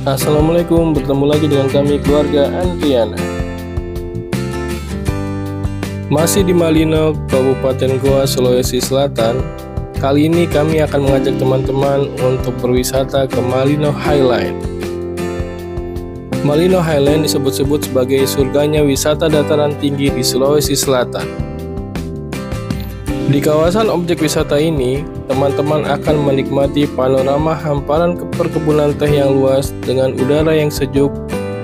Assalamualaikum, bertemu lagi dengan kami keluarga Andriana. Masih di Malino, Kabupaten Goa, Sulawesi Selatan. Kali ini kami akan mengajak teman-teman untuk berwisata ke Malino Highland. Malino Highland disebut-sebut sebagai surganya wisata dataran tinggi di Sulawesi Selatan. Di kawasan objek wisata ini, teman-teman akan menikmati panorama hamparan perkebunan teh yang luas dengan udara yang sejuk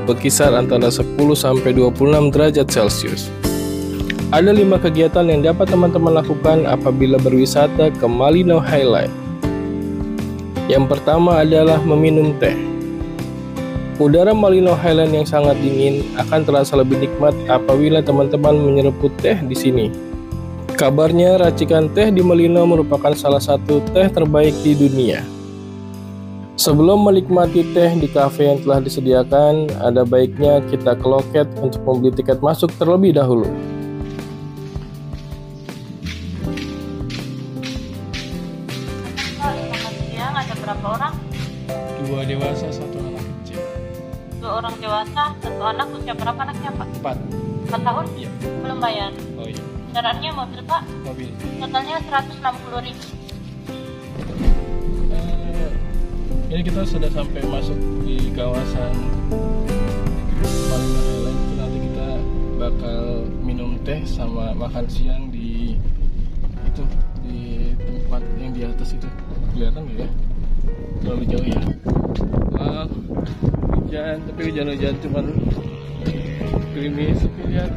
berkisar antara 10-26 derajat Celcius. Ada 5 kegiatan yang dapat teman-teman lakukan apabila berwisata ke Malino Highland. Yang pertama adalah meminum teh. Udara Malino Highland yang sangat dingin akan terasa lebih nikmat apabila teman-teman menyeruput teh di sini. Kabarnya racikan teh di Malino merupakan salah satu teh terbaik di dunia. Sebelum menikmati teh di kafe yang telah disediakan, ada baiknya kita ke loket untuk membeli tiket masuk terlebih dahulu. Selamat siang, ada berapa orang? 2 dewasa, 1 anak kecil. 2 orang dewasa, 1 anak. Usia berapa anaknya, Pak? 4. 4 tahun? Iya. Belum bayar. Oh iya. Kendaraannya mobil, Pak? Mobil. Totalnya 160.000. Ini kita sudah sampai masuk di kawasan Malino Highland. Nanti kita bakal minum teh sama makan siang di itu, di tempat yang di atas itu. Kelihatan nggak ya? Terlalu jauh ya. Wow, hujan, tapi hujan-hujan cuman gerimis. Lihat,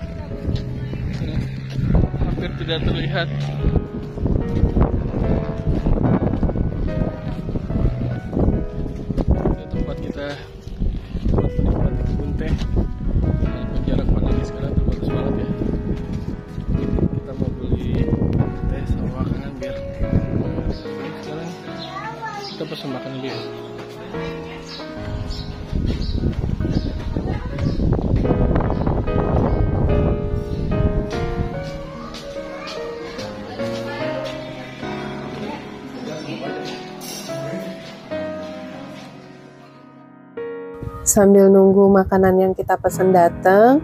hampir tidak terlihat. Tempat kita buat menikmati kebun teh. Jarak pandangnya sekarang terbatas banget ya. Kita mau beli teh sama makanan biar sekarang kita pesen makan dulu ya. Sambil nunggu makanan yang kita pesan datang,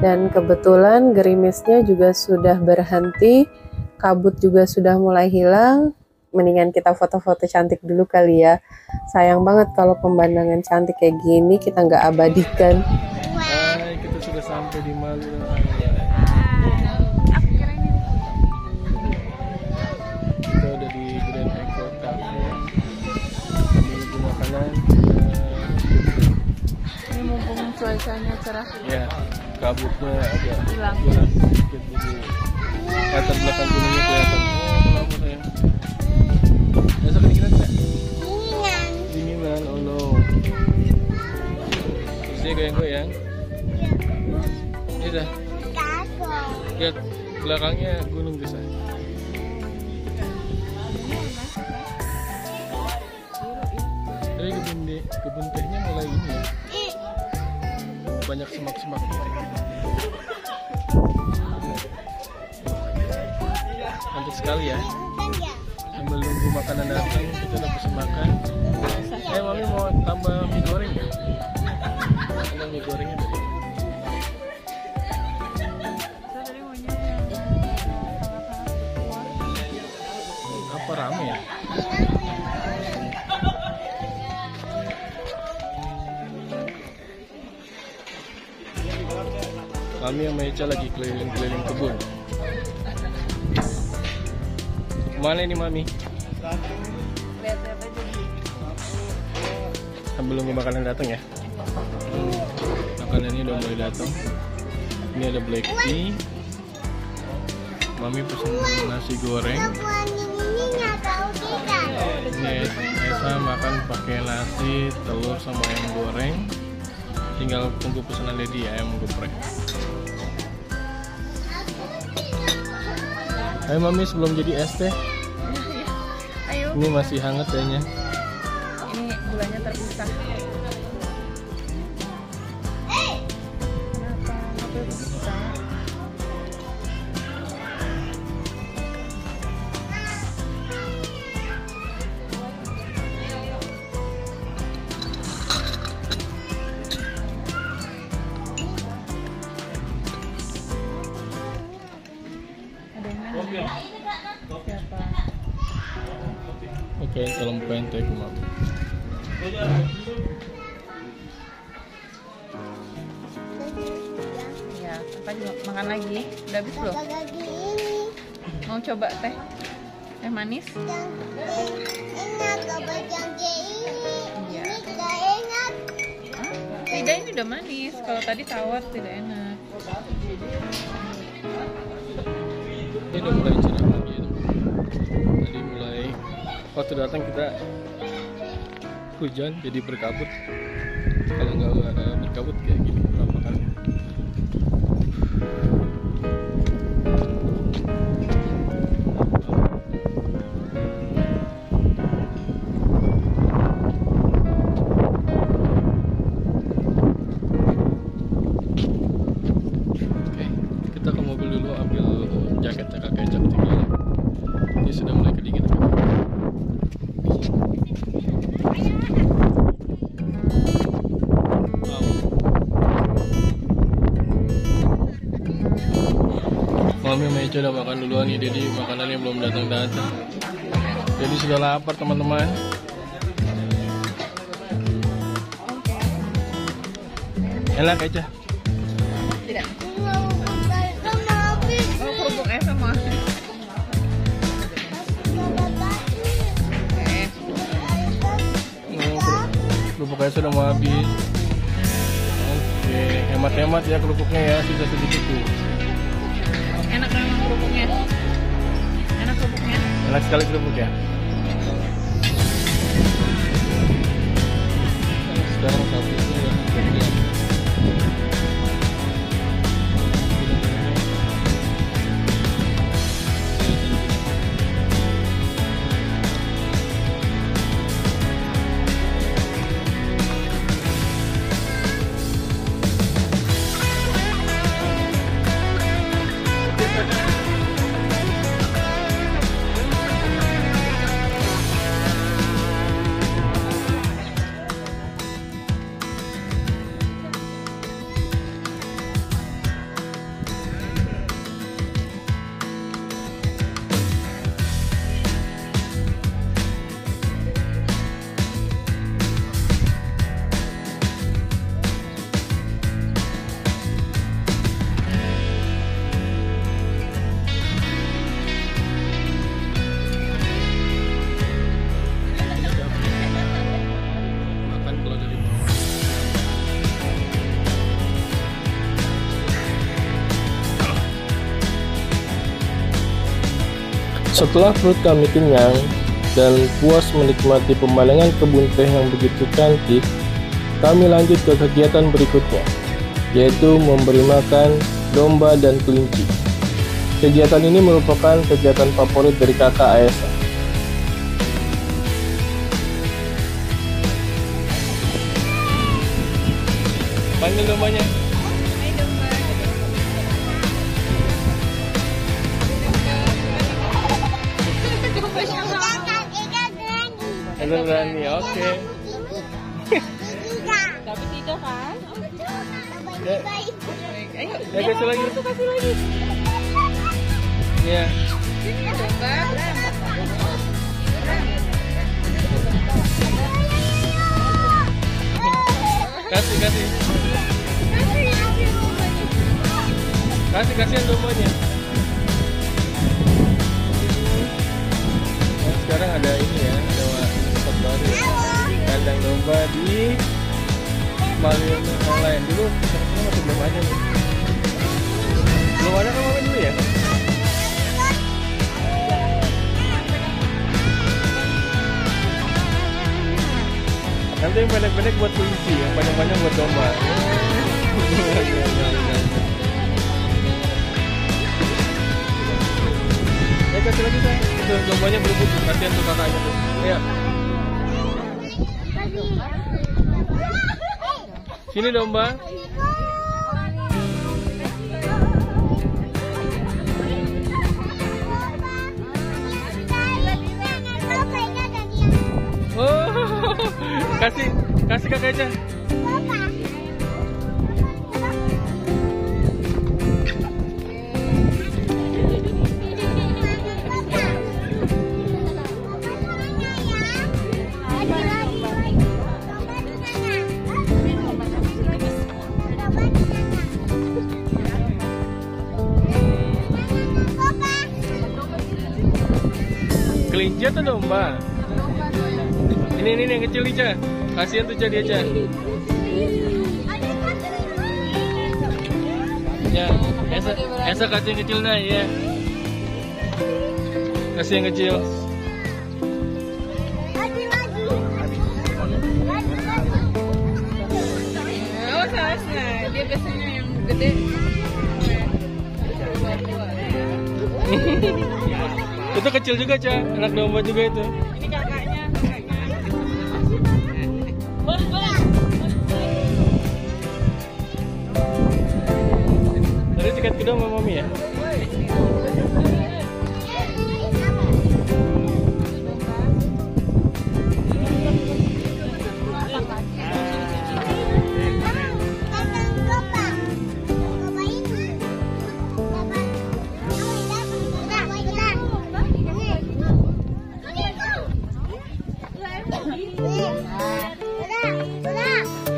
dan kebetulan gerimisnya juga sudah berhenti, kabut juga sudah mulai hilang. Mendingan kita foto-foto cantik dulu kali ya. Sayang banget kalau pemandangan cantik kayak gini kita nggak abadikan. Hai, kita sudah sampai di Malino. Kita udah di Grand Eco Cafe. Sambil nunggu makanan. Ini mumpung cuacanya cerah. Ya, kabutnya agak Hilang. sedikit jadi latar belakang gunungnya kelihatan. Oh, kenapa sayang? Biasa kedinginan nggak? Dinginan, oh no. Terusnya goyang-goyang. Ini dah. Lihat belakangnya gunung bisa. Tapi kebun tehnya mulai ini ya. Banyak semak-semaknya. Cantik sekali ya. Sambil nunggu makanan datang, kita udah pesen makan. Mami mau tambah mie goreng ya? Tambah mie gorengnya tadi. Apa rame ya? Kami sama Eca lagi keliling-keliling kebun. Mana ini Mami? Sambil nunggu makanan datang ya. Makanannya udah mulai datang. Ini ada black tea. Mami pesen nasi goreng. Ini Esa makan pakai nasi, telur sama ayam goreng. Tinggal tunggu pesanan Lady ayam geprek. Ayo Mami, sebelum jadi es teh. Ayo. Ini masih hangat kayaknya. Ini gulanya terpisah. Kenapa terpisah? dan salam pente kumam. Ya, apa juga makan lagi? Udah habis belum? Mau coba teh? Teh manis? Enak, coba janji ini. Iya. Ini gak enak. Hah? Tidak, ini udah manis. Kalau tadi tawar tidak enak. Ini udah mulai cerah lagi. Tadi mulai waktu datang kita hujan jadi berkabut. Kalau nggak berkabut kayak gini berapa kali. Oke, kita ke mobil dulu ambil jaketnya kakek Ejak tinggal. Dia sudah mulai kedinginan. Mami sama Eca udah makan duluan nih, jadi makanannya belum datang-datang. Jadi sudah lapar teman-teman. Enak Eca? Tidak. Mau kembali sama habis. Oh, kerupuk sama. Kerupuk Eca sudah mau habis. Oke, hemat-hemat ya kerupuknya ya, sisa sedikit tuh. Enak memang kerupuknya. Enak kerupuknya. Enak sekali kerupuk ya. Sekarang habisnya ya. Makan kalau dari bawah. Setelah perut kami kenyang dan puas menikmati pemandangan kebun teh yang begitu cantik, kami lanjut ke kegiatan berikutnya, yaitu memberi makan domba dan kelinci. Kegiatan ini merupakan kegiatan favorit dari kakak Aesa. Panggil dombanya. Ada berani, oke. Tapi tidak kan? Ya, Ayo. ya kasih lagi. Kasih lagi. Ya. Sini domba. Kasih. Kasihan dombanya. Nah, sekarang ada ini ya, ada tempat baru ya. Kandang domba di Maliun yang lain. Dulu sekarang masih belum ada nih. Belum ada kan Mama dulu ya? Nanti yang pendek-pendek buat kelinci, yang panjang-panjang buat domba. Ya kasih lagi saya. Itu dombanya berebut, kasihan tuh kakaknya tuh. Ya. Sini domba. Oh, kasih kakak aja. kelinci atau domba? Ini yang kecil nih, Ca. Kasihan tuh, Ca, dia, Ca. Ya, Esa kasih yang kecil dah, ya. Kasih yang kecil. Oh, salah. Dia biasanya yang gede. Itu kecil juga, Ca. Anak domba juga itu. Ini kakaknya. Tadi tiket kedua sama Mami ya?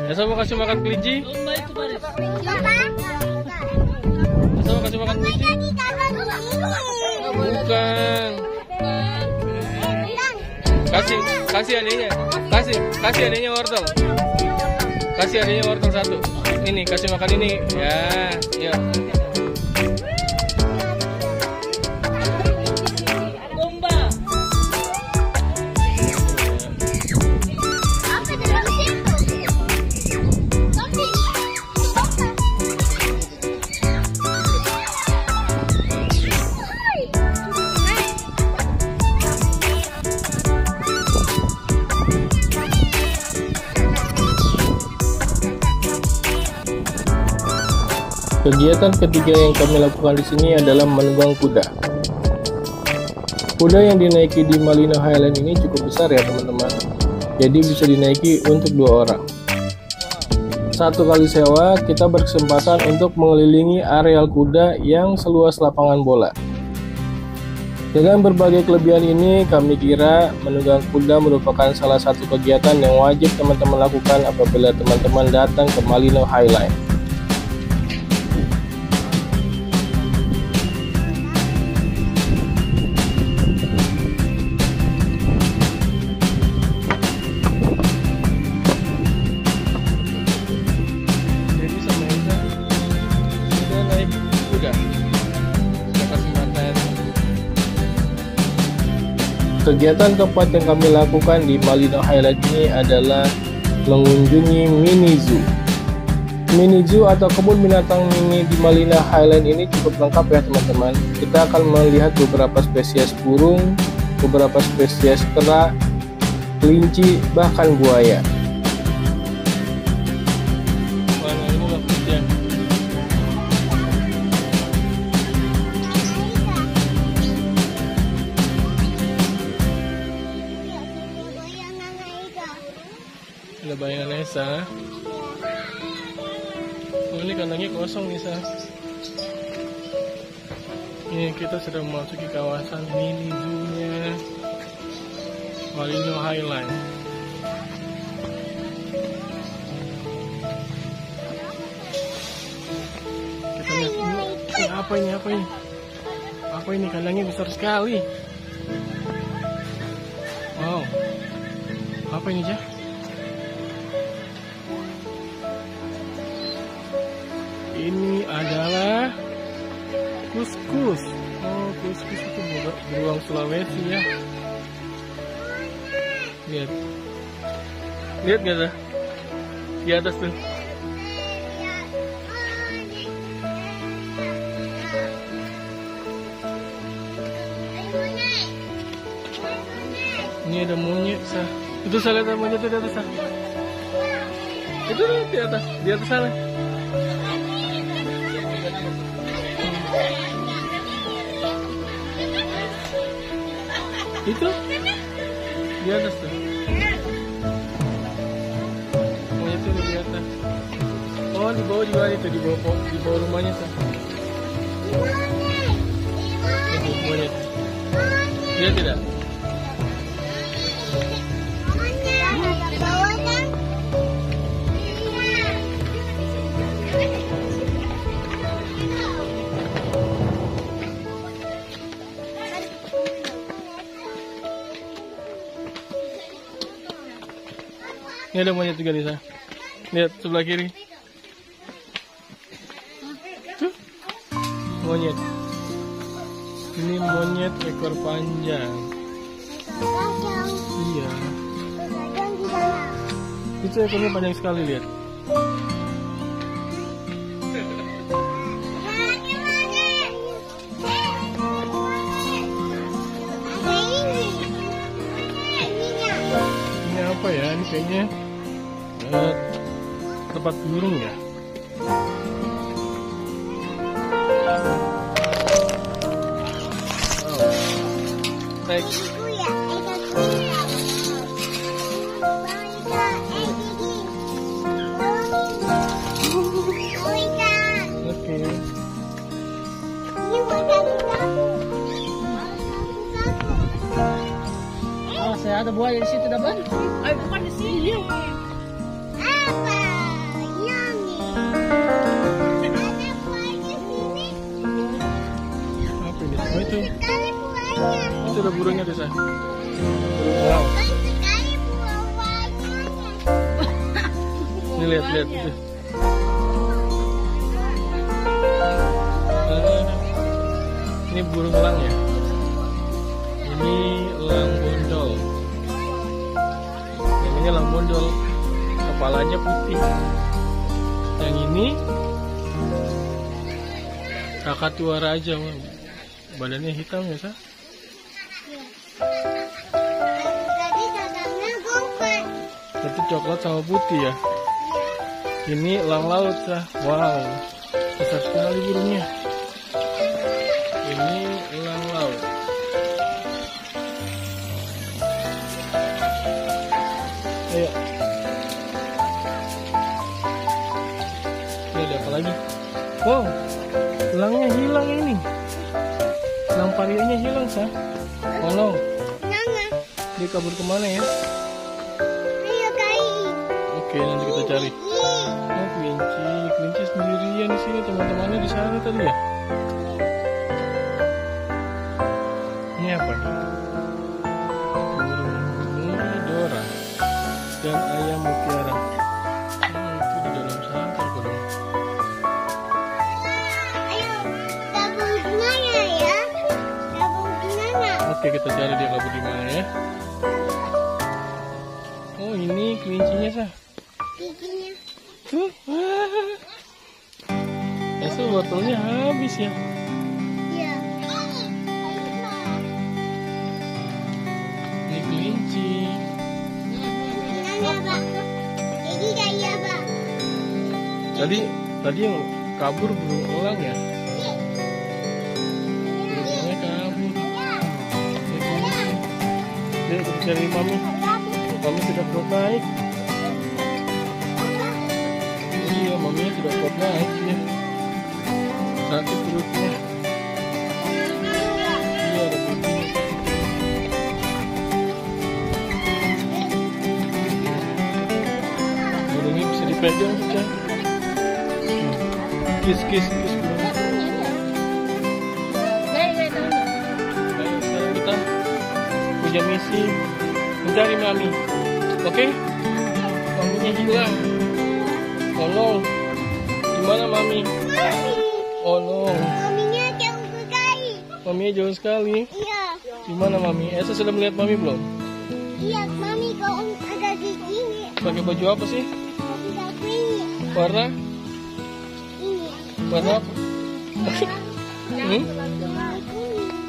Esa mau kasih makan kelinci? Esa mau kasih makan kelinci? Bukan. Kasih adiknya. Kasih adiknya wortel. Kasih adiknya wortel satu. Ini kasih makan ini. Ya, yuk. Kegiatan ketiga yang kami lakukan di sini adalah menunggang kuda. Kuda yang dinaiki di Malino Highland ini cukup besar ya teman-teman. Jadi bisa dinaiki untuk 2 orang. Satu kali sewa, kita berkesempatan untuk mengelilingi areal kuda yang seluas lapangan bola. Dengan berbagai kelebihan ini, kami kira menunggang kuda merupakan salah satu kegiatan yang wajib teman-teman lakukan apabila teman-teman datang ke Malino Highland. Kegiatan keempat yang kami lakukan di Malino Highland ini adalah mengunjungi mini zoo. Mini zoo atau kebun binatang mini di Malino Highland ini cukup lengkap ya teman-teman. Kita akan melihat beberapa spesies burung, beberapa spesies kera, kelinci, bahkan buaya. Ada bayangan Esa. Oh, ini kandangnya kosong nih, Sa. Ini kita sudah memasuki kawasan mini zoo-nya Malino Highland. Kita lihat ini apa ini? Apa ini? Kandangnya besar sekali. Wow. Apa ini, Jah? Ini adalah kuskus. Oh, kuskus itu beruang Sulawesi ya. Lihat. Lihat gak tuh? Di atas tuh. Ini ada monyet, Sa. Itu saya lihat monyet itu di atas, Sa. Itu di atas sana. Itu di atas tuh. Monyet itu di atas. Oh, di bawah juga itu, di bawah rumahnya tuh. Itu monyet. Lihat tidak? Ini ada monyet juga Nisa. Lihat sebelah kiri. Tuh. Monyet. Ini monyet ekor panjang. Kacang. Iya. Kacang di sana. Itu ekornya panjang sekali, lihat. Ini apa ya? Ini kayaknya tempat burung ya. Naik. Oke. Oh, saya ada buaya di situ, Daban. Ay, bukan di sini. Apa? Yummy. Ada buaya di sini. Apa ini? Oh itu. Sekali buahnya. Itu ada burungnya tuh, Sa. Wow. Banyak sekali buahnya. Ini lihat itu. Ini burung elang ya. Ini elang bondol. Namanya elang bondol. Kepalanya putih. Yang ini kakatua raja. Badannya hitam ya, Sa? Tadi kakaknya gombal. Itu coklat sama putih ya. Ini elang laut, Sa. Wow. Besar sekali burungnya. Ini elang laut. Ayo. Ini ada apa lagi? Wow, elangnya hilang ini. Elang parianya hilang, Sa. Oh no, Nana, dia kabur kemana ya? ayo kai. Oke, nanti kita cari. Oh, kelinci sendirian di sini, teman-temannya di sana tadi ya. Ini apa nih? Burung Dora dan ayam mutiara. Itu di dalam sangkar burung. Ayo, gabung di mana ya? Gabung di mana? Oke, kita cari dia kabur di mana ya. Oh, ini kelincinya, Sa. Giginya. Tuh. Itu wortelnya habis ya. Iya. Ini kelinci. Nana, Pak. Jadi kayak Pak. Tadi yang kabur burung elang ya. Burungnya kabur. Dia kita cari mami. Mami sudah kuat naik. Iya, maminya sudah kuat naik ya. Sakit perutnya. Iya, ada pipi. Burungnya bisa dipegang tuh, Cang. Kis burungnya. Ayo, sekarang kita punya misi mencari mami. Oke? Maminya hilang. Oh no. Gimana mami? Oh no. Maminya jauh sekali. Maminya jauh sekali. Iya. Gimana mami? Esa sudah melihat mami belum? Iya, Mami kau ada giginya. Pakai baju apa sih? Tapi aku ini. Warna? Ini. Warna apa? Hmm?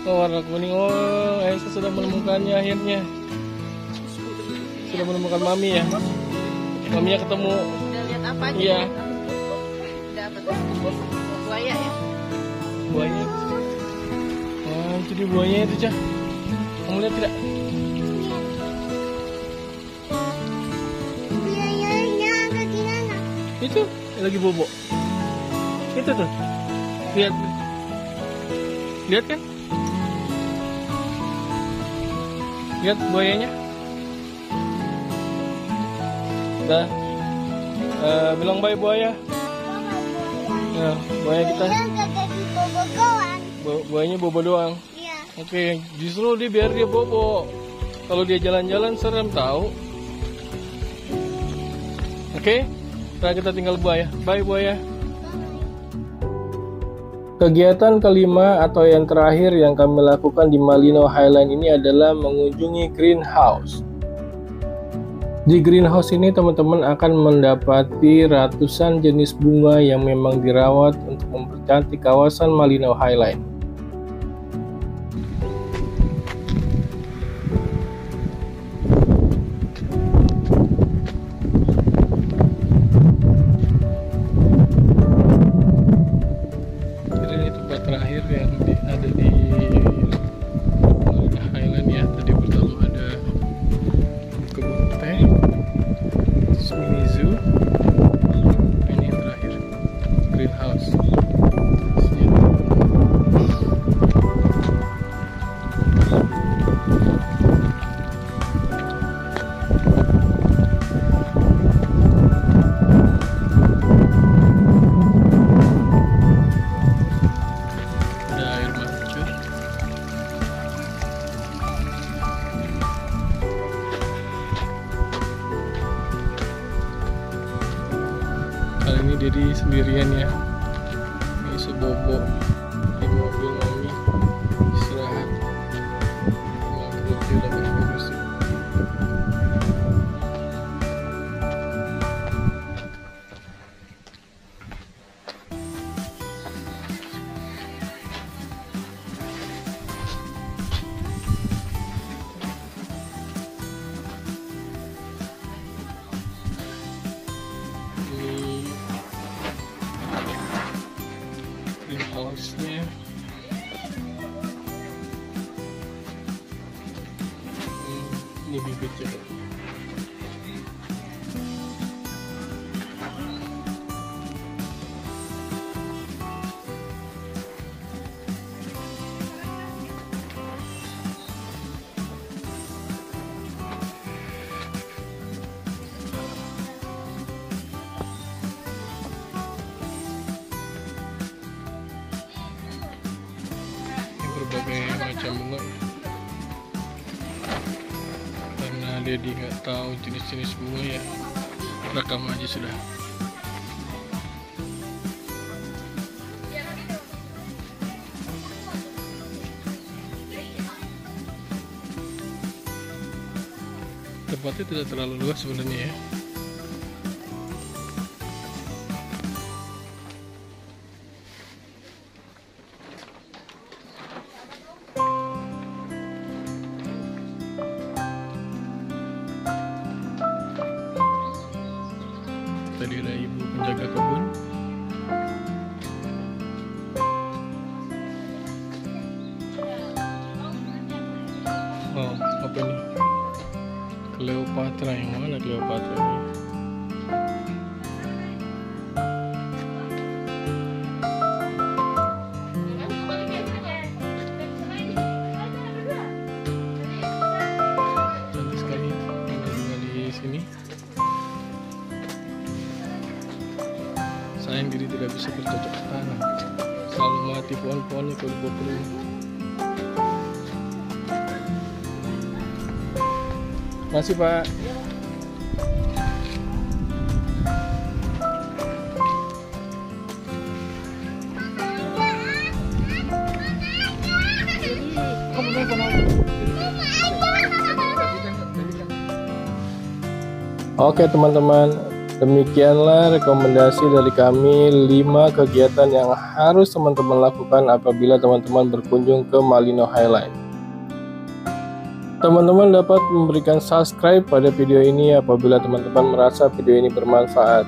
Oh, warna kuning. Oh, Esa sudah menemukannya akhirnya. Sudah menemukan mami ya. Maminya ketemu. Udah lihat apa aja? Iya. Udah apa tuh? Buaya ya? Buaya. Wah, itu dia buayanya itu, Cah. Kamu lihat tidak? Biayanya ada di mana? Itu lagi bobo. Itu tuh. Lihat. Lihat kan? Lihat buayanya. Dah. Bilang bye buaya. Ya, buaya kita. Dia kagak di bobogoan. Buayanya bobo doang. Iya. Oke, justru biar dia bobo. Kalau dia jalan-jalan serem tahu. Oke, sekarang kita tinggal buaya. Bye buaya. Kegiatan kelima atau yang terakhir yang kami lakukan di Malino Highland ini adalah mengunjungi greenhouse. Di greenhouse ini teman-teman akan mendapati ratusan jenis bunga yang memang dirawat untuk mempercantik kawasan Malino Highland. Ini tempat terakhir yang ada di Malino Highland ya. Tadi pertama ada kebun teh, mini zoo, ini yang terakhir greenhouse. Ada air mancur. Kali ini Dedi sendirian ya, ini sebobo di mobil mami istirahat. Mami udah bersih. Greenhouse-nya. Ini bibitnya. Berbagai macam bunga karena Dedi nggak tahu jenis-jenis bunga ya, rekam aja sudah. Tempatnya tidak terlalu luas sebenarnya ya. Tadi ada ibu penjaga kebun. Oh, apa ini? Cleopatra, yang mana Cleopatra ini? Cantik sekali. Ada juga di sini. Sayang Dedi tidak bisa bercocok tanam, selalu mati pohon-pohonnya kalau dibawa keluar. Masih Pak. Oke teman-teman, demikianlah rekomendasi dari kami 5 kegiatan yang harus teman-teman lakukan apabila teman-teman berkunjung ke Malino Highland. Teman-teman dapat memberikan subscribe pada video ini apabila teman-teman merasa video ini bermanfaat.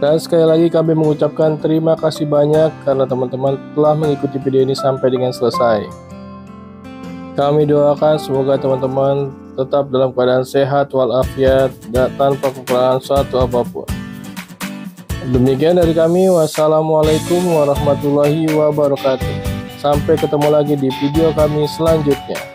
Dan sekali lagi kami mengucapkan terima kasih banyak karena teman-teman telah mengikuti video ini sampai dengan selesai. Kami doakan semoga teman-teman tetap dalam keadaan sehat walafiat dan tanpa kekurangan suatu apapun. Demikian dari kami. Wassalamualaikum warahmatullahi wabarakatuh. Sampai ketemu lagi di video kami selanjutnya.